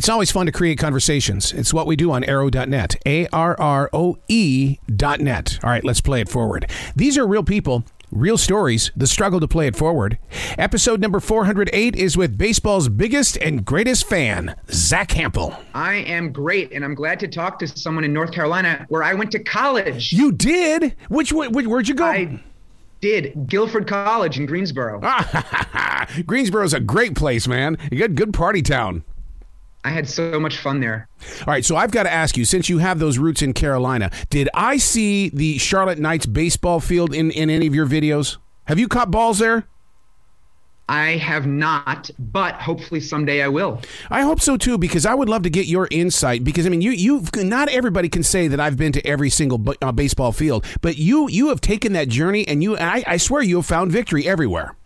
It's always fun to create conversations. It's what we do on arrow.net, ARROE.net. All right, let's play it forward. These are real people, real stories, the struggle to play it forward. Episode number 408 is with baseball's biggest and greatest fan, Zack Hample. I am great, and I'm glad to talk to someone in North Carolina where I went to college. You did? Where'd you go? I did. Guilford College in Greensboro. Greensboro's a great place, man. You got good party town. I had so much fun there. All right, so I've got to ask you, since you have those roots in Carolina, did I see the Charlotte Knights baseball field in any of your videos? Have you caught balls there? I have not, but hopefully someday I will. I hope so too, because I would love to get your insight. Because I mean, you've not everybody can say that I've been to every single baseball field, but you have taken that journey, and I swear you have found victory everywhere.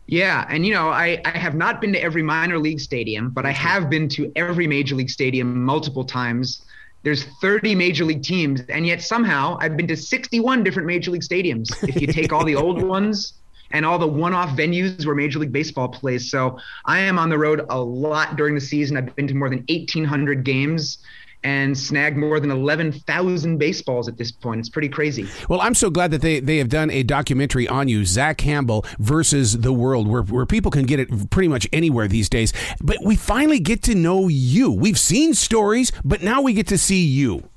Yeah, and I have not been to every minor league stadium, but I have been to every major league stadium multiple times. There's 30 major league teams, and yet somehow I've been to 61 different major league stadiums if you take all the old ones and all the one-off venues where Major League Baseball plays. So I am on the road a lot during the season. I've been to more than 1,800 games and snagged more than 11,000 baseballs at this point. It's pretty crazy. Well, I'm so glad that they have done a documentary on you, Zack Hample versus the world, where people can get it pretty much anywhere these days. But we finally get to know you. We've seen stories, but now we get to see you.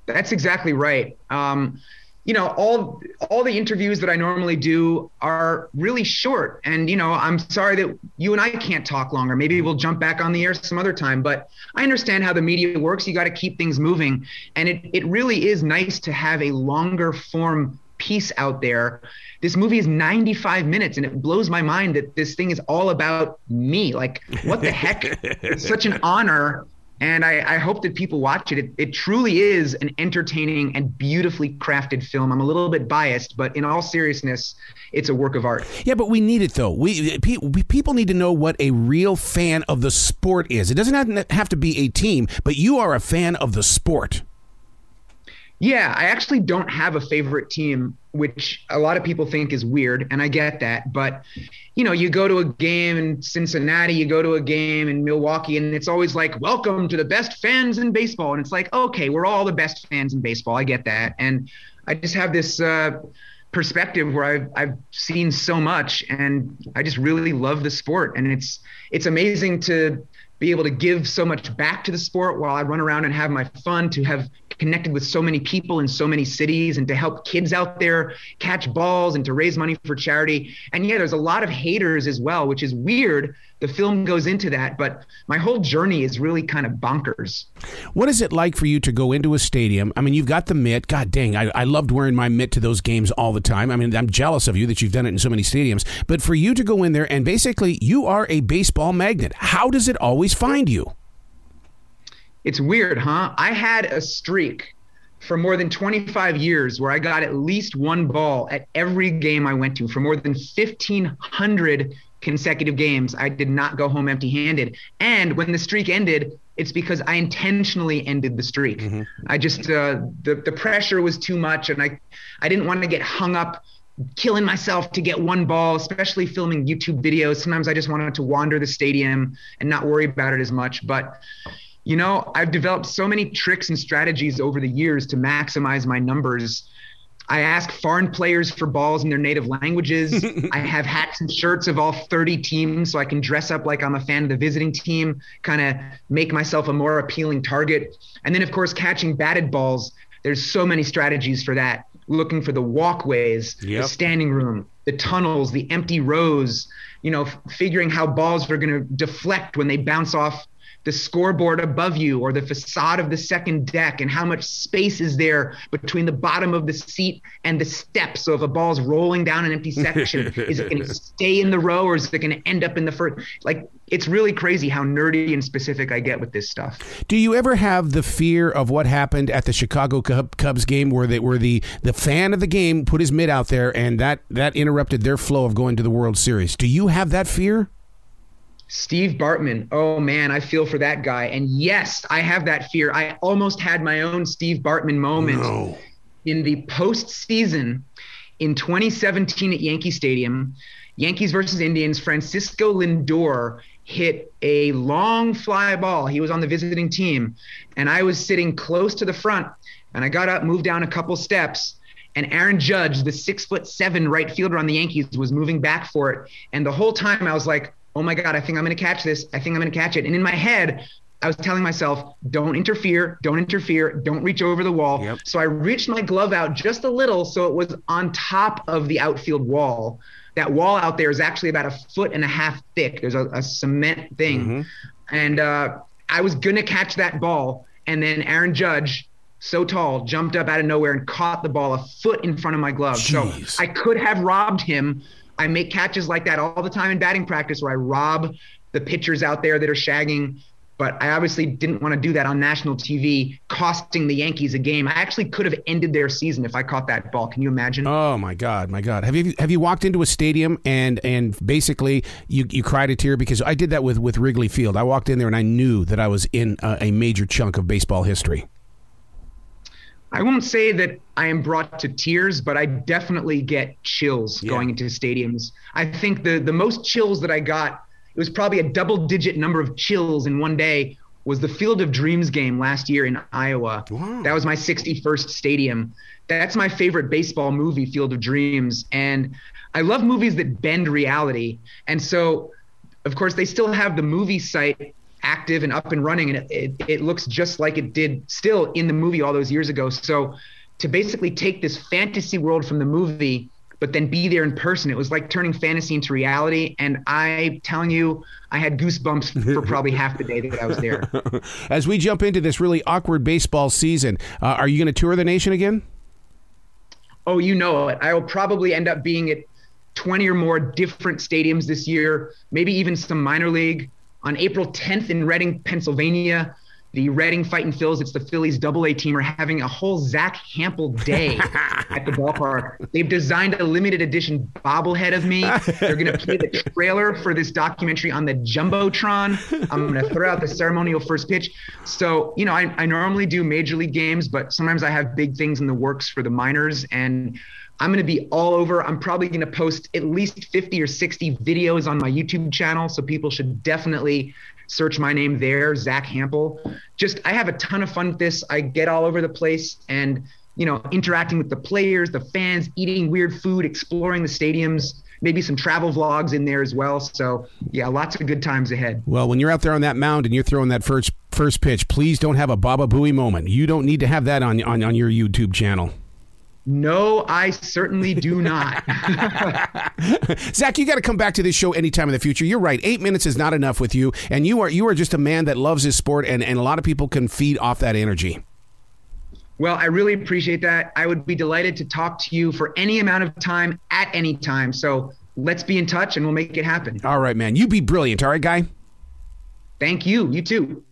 That's exactly right. All the interviews that I normally do are really short. And, I'm sorry that you and I can't talk longer. Maybe we'll jump back on the air some other time. But I understand how the media works. You got to keep things moving. And it really is nice to have a longer form piece out there. This movie is 95 minutes, and it blows my mind that this thing is all about me. Like, what the heck? It's such an honor. And I hope that people watch it. It truly is an entertaining and beautifully crafted film. I'm a little bit biased, but in all seriousness, it's a work of art. Yeah, but we need it, though. People need to know what a real fan of the sport is. It doesn't have to be a team, but you are a fan of the sport. Yeah, I actually don't have a favorite team, which a lot of people think is weird, and I get that. But, you go to a game in Cincinnati, you go to a game in Milwaukee, and it's always like, welcome to the best fans in baseball. And it's like, okay, we're all the best fans in baseball. I get that. And I just have this perspective where I've seen so much, and I just really love the sport. And it's amazing to be able to give so much back to the sport while I run around and have my fun, to have connected with so many people in so many cities, and to help kids out there catch balls and to raise money for charity. And yeah, there's a lot of haters as well, which is weird. The film goes into that, but my whole journey is really kind of bonkers. What is it like for you to go into a stadium? I mean, you've got the mitt. God dang, I loved wearing my mitt to those games all the time. I mean, I'm jealous of you that you've done it in so many stadiums. But for you to go in there and basically you are a baseball magnet, how does it always find you? It's weird, huh? I had a streak for more than 25 years where I got at least one ball at every game I went to. For more than 1,500 consecutive games, I did not go home empty-handed. And when the streak ended, it's because I intentionally ended the streak. Mm-hmm. I just the pressure was too much, and I didn't want to get hung up killing myself to get one ball, especially filming YouTube videos. Sometimes I just wanted to wander the stadium and not worry about it as much. But I've developed so many tricks and strategies over the years to maximize my numbers. I ask foreign players for balls in their native languages. I have hats and shirts of all 30 teams so I can dress up like I'm a fan of the visiting team, kind of make myself a more appealing target. And then, of course, catching batted balls. There's so many strategies for that. Looking for the walkways, the standing room, the tunnels, the empty rows, figuring how balls are going to deflect when they bounce off the scoreboard above you or the facade of the second deck, and how much space is there between the bottom of the seat and the steps. So if a ball's rolling down an empty section, is it going to stay in the row or is it going to end up in the first? Like, it's really crazy how nerdy and specific I get with this stuff. Do you ever have the fear of what happened at the Chicago Cubs game where the fan of the game put his mitt out there and that interrupted their flow of going to the World Series? Do you have that fear? Steve Bartman. Oh, man, I feel for that guy. And yes, I have that fear. I almost had my own Steve Bartman moment in the postseason in 2017 at Yankee Stadium. Yankees versus Indians. Francisco Lindor hit a long fly ball. He was on the visiting team, and I was sitting close to the front, and I got up, moved down a couple steps, and Aaron Judge, the 6'7" right fielder on the Yankees, was moving back for it. And the whole time I was like, oh my God, I think I'm going to catch this. I think I'm going to catch it. And in my head, I was telling myself, don't interfere, don't reach over the wall. Yep. So I reached my glove out just a little so it was on top of the outfield wall. That wall out there is actually about 1.5 feet thick. There's a cement thing. And I was going to catch that ball. And then Aaron Judge, so tall, jumped up out of nowhere and caught the ball 1 foot in front of my glove. Jeez. So I could have robbed him. I make catches like that all the time in batting practice where I rob the pitchers out there that are shagging. But I obviously didn't want to do that on national TV, costing the Yankees a game. I actually could have ended their season if I caught that ball. Can you imagine? Oh my God. Have you walked into a stadium and basically you cried a tear? Because I did that with Wrigley Field. I walked in there and I knew that I was in a major chunk of baseball history. I won't say that I am brought to tears, but I definitely get chills going into stadiums. I think the most chills that I got, it was probably a double-digit number of chills in one day, was the Field of Dreams game last year in Iowa. Wow. That was my 61st stadium. That's my favorite baseball movie, Field of Dreams. And I love movies that bend reality. And so, of course, they still have the movie site active and up and running, and it looks just like it did still in the movie all those years ago. So to basically take this fantasy world from the movie but then be there in person, it was like turning fantasy into reality. And I'm telling you, I had goosebumps for probably half the day that I was there. As we jump into this really awkward baseball season, are you going to tour the nation again? Oh, you know it. I will probably end up being at 20 or more different stadiums this year, maybe even some minor league. On April 10th in Reading, Pennsylvania, the Reading Fightin' Phils, it's the Phillies AA team, are having a whole Zack Hample day at the ballpark. They've designed a limited edition bobblehead of me. They're going to play the trailer for this documentary on the Jumbotron. I'm going to throw out the ceremonial first pitch. So, you know, I normally do major league games, but sometimes I have big things in the works for the minors, and I'm going to be all over. I'm probably going to post at least 50 or 60 videos on my YouTube channel, so people should definitely search my name there, Zack Hample. I have a ton of fun with this. I get all over the place and, you know, interacting with the players, the fans, eating weird food, exploring the stadiums, maybe some travel vlogs in there as well. So, yeah, lots of good times ahead. Well, when you're out there on that mound and you're throwing that first pitch, please don't have a Baba Booey moment. You don't need to have that on your YouTube channel. No, I certainly do not. Zack, you got to come back to this show anytime in the future. You're right. 8 minutes is not enough with you. And you are just a man that loves his sport, and a lot of people can feed off that energy. Well, I really appreciate that. I would be delighted to talk to you for any amount of time at any time. So let's be in touch and we'll make it happen. All right, man. You be brilliant. All right, guy? Thank you. You too.